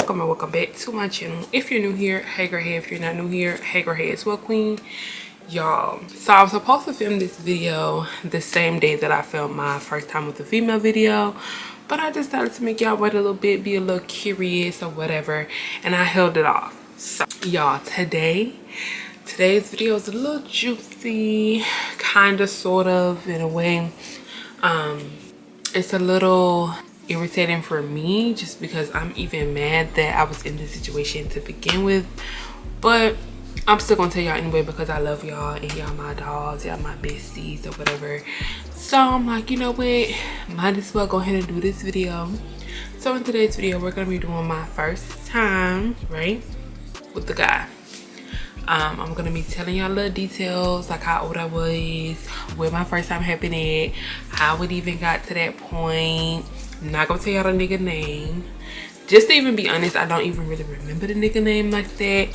welcome and welcome back to my channel. If you're new here, hey girl, hey. If you're not new here, hey girl, hey as well, queen. Y'all, so I was supposed to film this video the same day that I filmed my first time with a female video, but I decided to make y'all wait a little bit, be a little curious or whatever, and I held it off. So y'all, today's video is a little juicy, kind of, sort of, in a way. It's a little irritating for me just because I'm even mad that I was in this situation to begin with, but I'm still gonna tell y'all anyway because I love y'all and y'all my dogs, y'all my besties or whatever. So I'm like, you know what, might as well go ahead and do this video. So in today's video we're gonna be doing my first time, right, with the guy. I'm gonna be telling y'all little details, like how old I was, where my first time happened at, how it even got to that point. I'm not gonna tell y'all the nigga name. Just to even be honest, I don't even really remember the nigga name like that.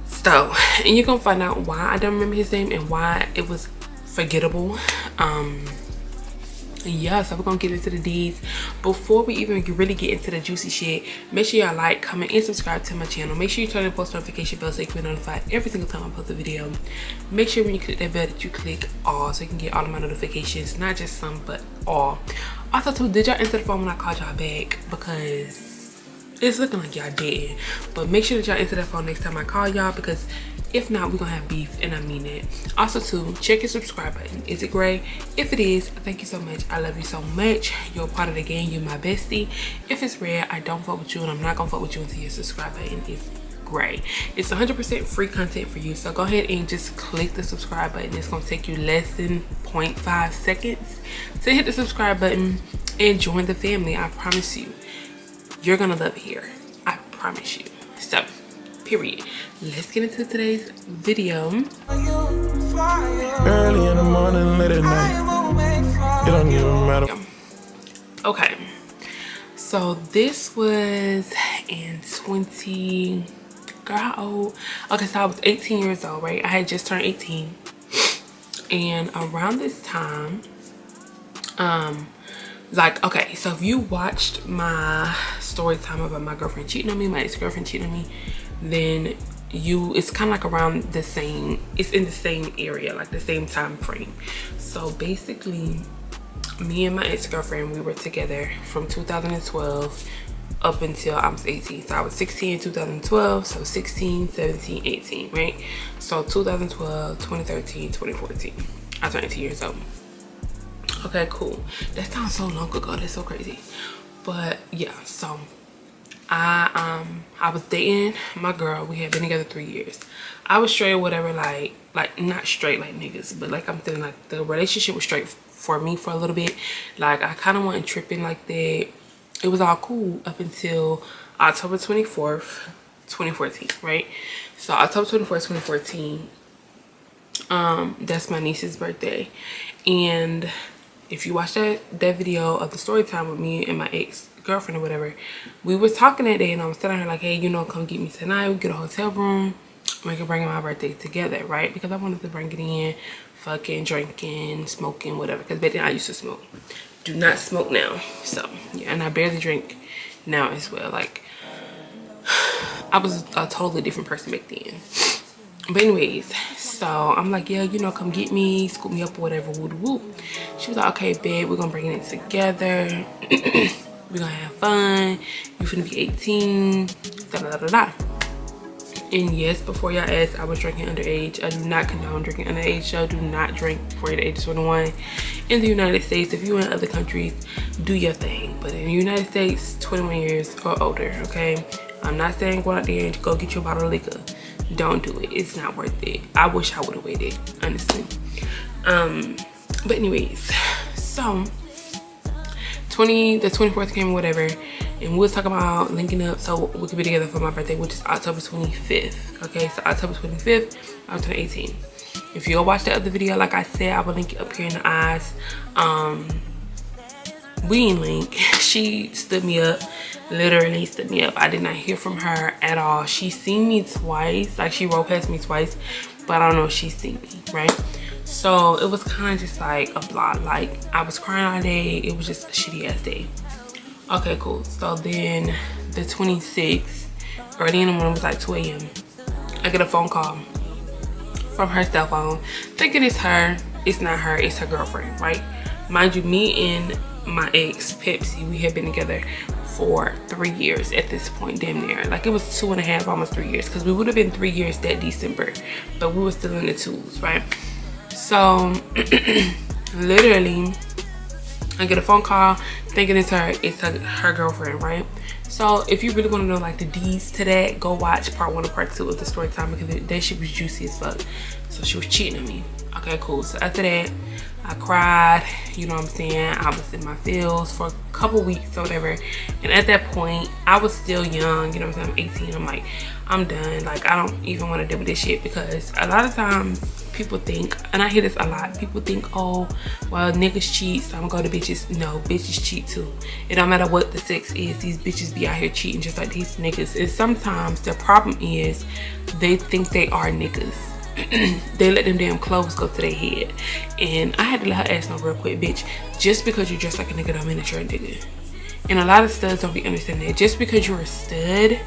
So, and you're gonna find out why I don't remember his name and why it was forgettable. Yeah, so we're gonna get into the deeds. Before we even really get into the juicy shit, make sure y'all like, comment, and subscribe to my channel. Make sure you turn on the post notification bell so you can be notified every single time I post a video. Make sure when you click that bell that you click all so you can get all of my notifications, not just some but all. Also too, did y'all answer the phone when I called y'all back? Because it's looking like y'all did, but make sure that y'all answer that phone next time I call y'all, because if not, we're gonna have beef, and I mean it. Also too, check your subscribe button. Is it gray? If it is, thank you so much. I love you so much. You're a part of the game. You're my bestie. If it's red, I don't fuck with you, and I'm not gonna fuck with you until your subscribe button is gray. It's 100% free content for you, so go ahead and just click the subscribe button. It's gonna take you less than 0.5 seconds to hit the subscribe button and join the family. I promise you, you're gonna love it here. I promise you. So, period. Let's get into today's video. Early in the morning, late at night. It don't even matter. Okay. So this was in 20. Girl, how old? Okay, so I was 18 years old, right? I had just turned 18. And around this time, like, okay, so if you watched my story time about my girlfriend cheating on me, my ex-girlfriend cheating on me, then it's kind of like around the same, it's in the same area, like the same time frame. So basically, me and my ex-girlfriend, we were together from 2012 up until I was 18. So I was 16 in 2012, so 16, 17, 18, right? So 2012, 2013, 2014, I turned 18 years old. Okay, cool. That sounds so long ago. That's so crazy. But yeah, so I was dating my girl. We had been together 3 years. I was straight or whatever, like not straight like niggas, but like I'm feeling like the relationship was straight for me for a little bit. Like I kind of wasn't tripping like that. It was all cool up until October 24th, 2014, right? So October 24th, 2014, that's my niece's birthday. And if you watch that video of the story time with me and my ex-girlfriend or whatever, we was talking that day and I was telling her like, hey, you know, come get me tonight. We get a hotel room. We can bring in my birthday together, right? Because I wanted to bring it in, fucking, drinking, smoking, whatever. Because back then I used to smoke. Do not smoke now. So, yeah, and I barely drink now as well. Like, I was a totally different person back then. But anyways, so I'm like, yeah, you know, come get me, scoop me up or whatever, woo woo. She was like, okay, babe, we're gonna bring it together. We're gonna have fun. You finna be 18, da da da da. And yes, before y'all ask, I was drinking underage. I do not condone drinking underage, so do not drink before you're the age of 21. In the United States, if you're in other countries, do your thing. But in the United States, 21 years or older, okay? I'm not saying go out there and go get you a bottle of liquor. Don't do it. It's not worth it. I wish I would have waited, honestly. But anyways, so the 24th came or whatever, and we was talking about linking up so we could be together for my birthday, which is October 25th. Okay, so October 25th, I turned 18. If you'll watch the other video, like I said, I will link it up here in the eyes. We didn't link. She stood me up, literally stood me up. I did not hear from her at all. She seen me twice, like she rolled past me twice, but I don't know if she seen me, right? So it was kind of just like a blah. Like I was crying all day. It was just a shitty ass day. Okay, cool. So then the 26th, early in the morning, it was like 2 a.m. I get a phone call from her cell phone, thinking it's her. It's not her, it's her girlfriend, right? Mind you, me and my ex, Pepsi, we had been together for 3 years at this point, damn near. Like, it was 2.5, almost 3 years, because we would have been 3 years that December, but we were still in the twos, right? So, literally, I get a phone call, thinking it's her girlfriend, right? So if you really want to know like the D's to that, go watch part 1 and part 2 of the story time, because that shit was juicy as fuck. So she was cheating on me. Okay, cool. So after that, I cried, you know what I'm saying? I was in my feels for a couple weeks or whatever. And at that point, I was still young, you know what I'm saying? I'm 18. I'm like, I'm done. Like, I don't even want to deal with this shit, because a lot of times people think, and I hear this a lot, people think, oh, well, niggas cheat, so I'm gonna go to bitches. No, bitches cheat too. It don't matter what the sex is, these bitches be out here cheating just like these niggas. And sometimes the problem is they think they are niggas. They let them damn clothes go to their head. And I had to let her ask no real quick, bitch, just because you dress like a nigga don't mean that you're a nigga. And a lot of studs don't be understanding that. Just because you're a stud,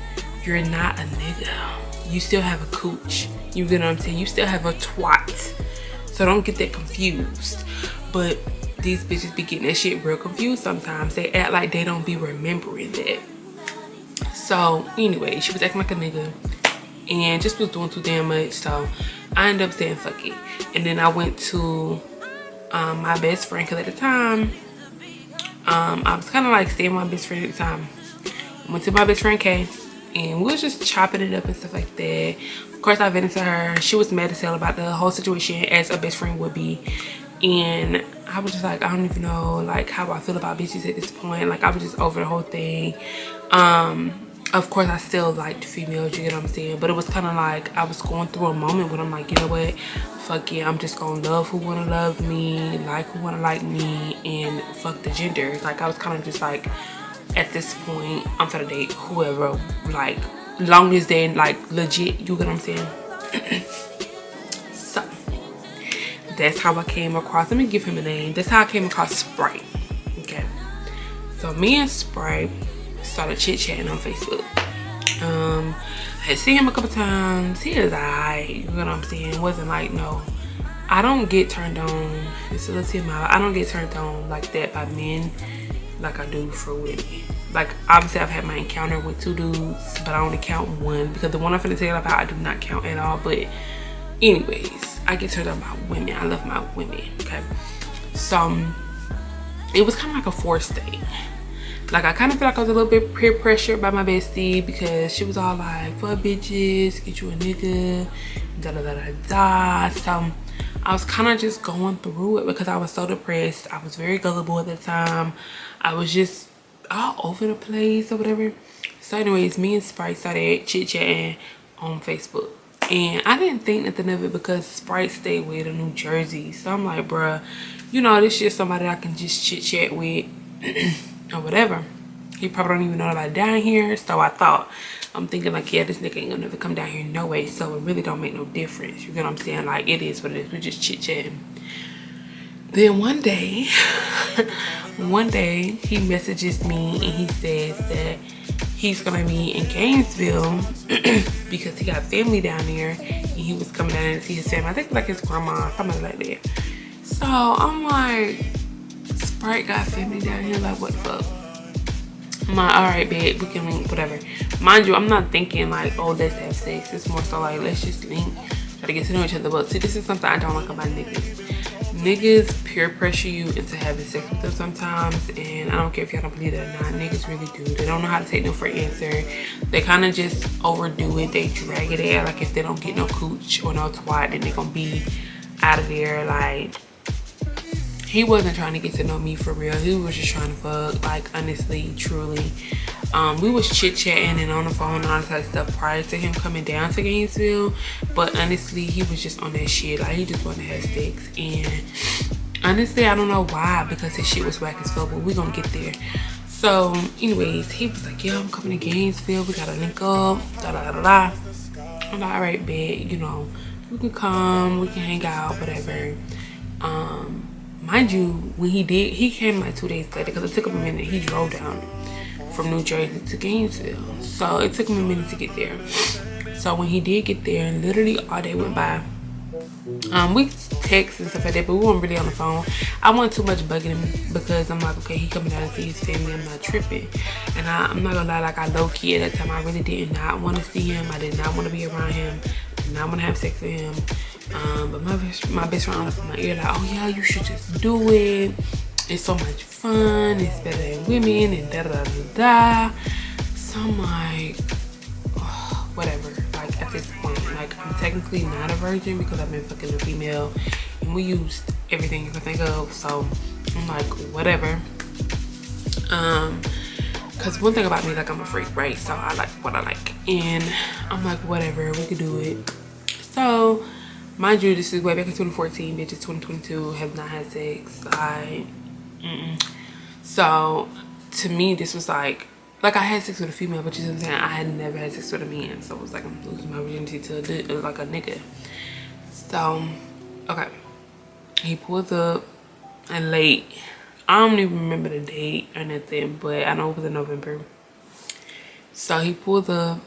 you're not a nigga. You still have a cooch. You get what I'm saying? You still have a twat. So don't get that confused. But these bitches be getting that shit real confused sometimes. They act like they don't be remembering that. So anyway, she was acting like a nigga and just was doing too damn much. So I ended up saying fuck it. And then I went to my best friend, because at the time I was kind of like staying with my best friend at the time. I went to my best friend Kay, and we was just chopping it up and stuff like that. Of course, I vented to her. She was mad as hell about the whole situation, as a best friend would be. And I was just like, I don't even know like how I feel about bitches at this point. Like, I was just over the whole thing. Of course, I still liked females, you get what I'm saying? But it was kind of like I was going through a moment when I'm like, you know what? Fuck yeah, I'm just gonna love who wanna love me, like who wanna like me, and fuck the gender. Like, I was kind of just like, at this point, I'm finna date whoever, like, long as they're like legit, you get what I'm saying? So, that's how I came across, let me give him a name. That's how I came across Sprite, okay? So me and Sprite started chit-chatting on Facebook. I had seen him a couple times. He is alright, you know what I'm saying? Wasn't like, no, I don't get turned on. It's a little TMI. I don't get turned on like that by men like I do for women. Like, obviously I've had my encounter with 2 dudes, but I only count 1, because the one I'm finna tell you about, I do not count at all. But anyways, I get turned on by women. I love my women, okay? So it was kind of like a forced thing. Like, I kind of feel like I was a little bit peer pressured by my bestie, because she was all like, fuck bitches, get you a nigga, da da da da da. So I was kind of just going through it, because I was so depressed. I was very gullible at the time. I was just all over the place or whatever. So anyways, me and Sprite started chit-chatting on Facebook. And I didn't think nothing of it, because Sprite stayed with in New Jersey. So I'm like, bruh, you know, this shit somebody I can just chit-chat with or whatever. He probably don't even know about down here. So I thought, I'm thinking like, yeah, this nigga ain't gonna never come down here no way. So it really don't make no difference. You get what I'm saying? Like, it is what it is. We just chit-chatting. Then one day, he messages me and he says that he's gonna be in Gainesville because he got family down there, and he was coming down there to see his family. I think like his grandma, something like that. So I'm like, Sprite got family down here, like what the fuck? I'm like, all right, babe, we can link, whatever. Mind you, I'm not thinking like, oh, let's have sex. It's more so like, let's just link, try to get to know each other. But see, this is something I don't like about niggas. Niggas peer pressure you into having sex with them sometimes, and I don't care if y'all don't believe it or not, niggas really do. They don't know how to take no for an answer. They kind of just overdo it. They drag it out. Like, if they don't get no cooch or no twat, then they gonna be out of there. Like, he wasn't trying to get to know me for real. He was just trying to fuck, like, honestly, truly. We was chit-chatting and on the phone and all that type of stuff prior to him coming down to Gainesville. But honestly, he was just on that shit. Like, he just wanted to have sex. And honestly, I don't know why, because his shit was whack as fuck, but we gonna get there. So anyways, he was like, yeah, I'm coming to Gainesville. We gotta link up, da-da-da-da. I'm like, all right, babe, you know, we can come, we can hang out, whatever. Mind you, when he came like 2 days later, because it took him a minute. He drove down from New Jersey to Gainesville. So it took me a minute to get there. So when he did get there, literally all day went by. We text and stuff like that, but we weren't really on the phone. I wasn't too much bugging him because I'm like, okay, he coming down to see his family, I'm not tripping. And I'm not gonna lie, like, I low-key at that time, I really did not want to see him. I did not want to be around him. I did not want to have sex with him. But my best friend up in my ear like, oh yeah, you should just do it. It's so much fun. It's better than women and da da da da. So I'm like, oh, whatever. Like, at this point, like, I'm technically not a virgin because I've been fucking a female and we used everything you can think of. So I'm like, whatever. Cause one thing about me, like, I'm a freak, right? So I like what I like, and I'm like, whatever, we could do it. So mind you, this is way back in 2014, bitch. It's 2022. Have not had sex. So to me, this was like I had sex with a female, but you know what I'm saying, I had never had sex with a man. So it was like I'm losing my virginity to like a nigga. So okay, he pulled up and late. I don't even remember the date or nothing, but I know it was in November. So he pulled up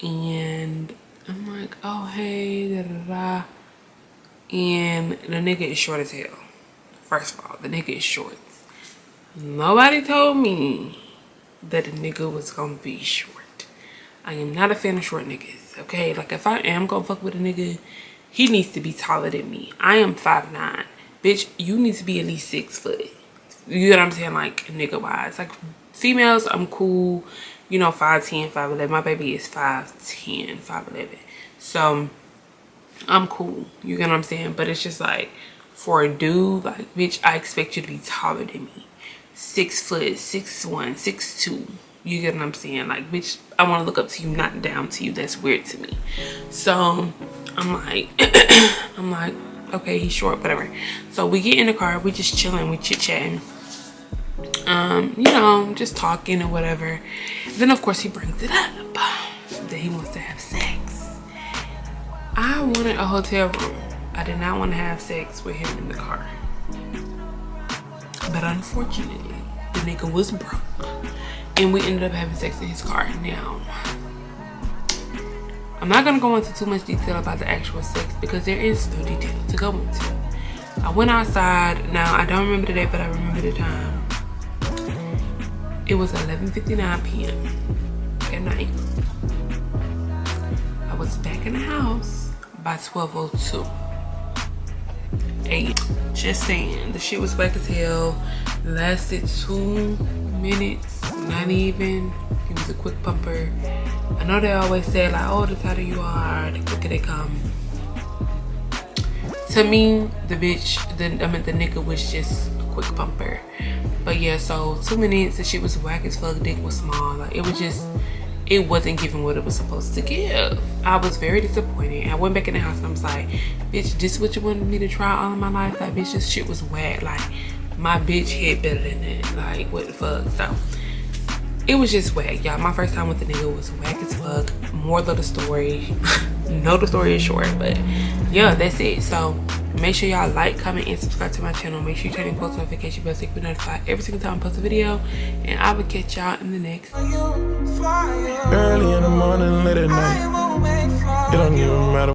and I'm like, oh hey, da da da. And the nigga is short as hell. First of all, the nigga is short. Nobody told me that the nigga was gonna be short. I am not a fan of short niggas, okay? Like, if I am gonna fuck with a nigga, he needs to be taller than me. I am 5'9". Bitch, you need to be at least 6 foot. You know what I'm saying? Like, nigga wise. Like, females, I'm cool. You know, 5'10", 5'11". My baby is 5'10", 5'11". So I'm cool. You get what I'm saying? But it's just like, for a dude, like, bitch, I expect you to be taller than me. 6 foot, 6'1", 6'2". You get what I'm saying? Like, bitch, I want to look up to you, not down to you. That's weird to me. So I'm like, I'm like, okay, he's short, whatever. So we get in the car, we just chilling, we chit-chatting. You know, just talking or whatever. Then of course he brings it up that he wants to have sex. I wanted a hotel room. I did not want to have sex with him in the car. But unfortunately, the nigga was broke. And we ended up having sex in his car. Now, I'm not going to go into too much detail about the actual sex because there is no detail to go into. I went outside. Now, I don't remember the date, but I remember the time. It was 11:59 p.m. at night. I was back in the house by 12:02 a.m. Just saying, the shit was whack as hell. Lasted 2 minutes, not even. He was a quick pumper. I know they always say like, oh, the tighter you are, the quicker they come. To me, the nigga was just a quick pumper. But yeah, so 2 minutes, the shit was whack as fuck, dick was small. Like, it was just, it wasn't giving what it was supposed to give. I was very disappointed. I went back in the house and I was like, bitch, this is what you wanted me to try all of my life? Like, bitch, this shit was whack. Like, my bitch hit better than that. Like, what the fuck? So it was just whack, y'all. My first time with the nigga was whack as fuck. Moral of the story. No, the story is short, but yeah, that's it. So make sure y'all like, comment, and subscribe to my channel. Make sure you turn on post notification bell so you can be notified every single time I post a video. And I will catch y'all in the next. Early in the morning, late at night. It don't even matter.